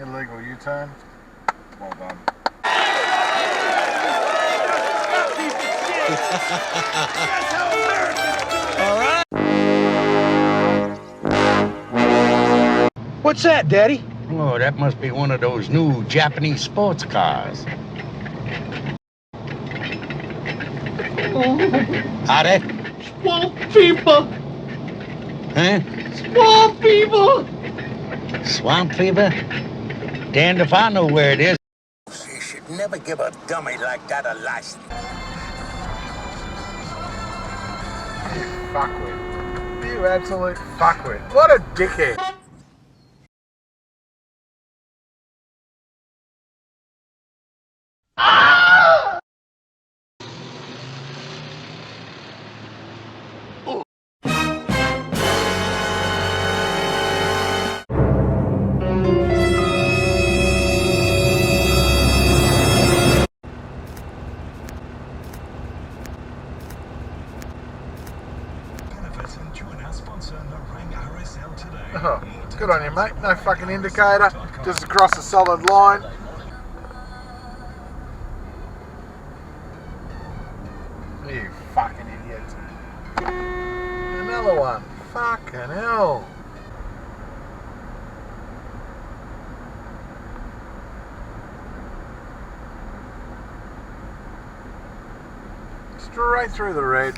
Illegal U-turn. Well done. What's that, Daddy? Oh, that must be one of those new Japanese sports cars. Howdy? Swamp fever! Huh? Swamp fever! Swamp fever? Damned if I know where it is. You should never give a dummy like that a license. You fuckwit. You absolute fuckwit. What a dickhead. Oh, good on you, mate. No fucking indicator. Just across a solid line. You fucking idiot. Another one. Fucking hell. Straight through the red.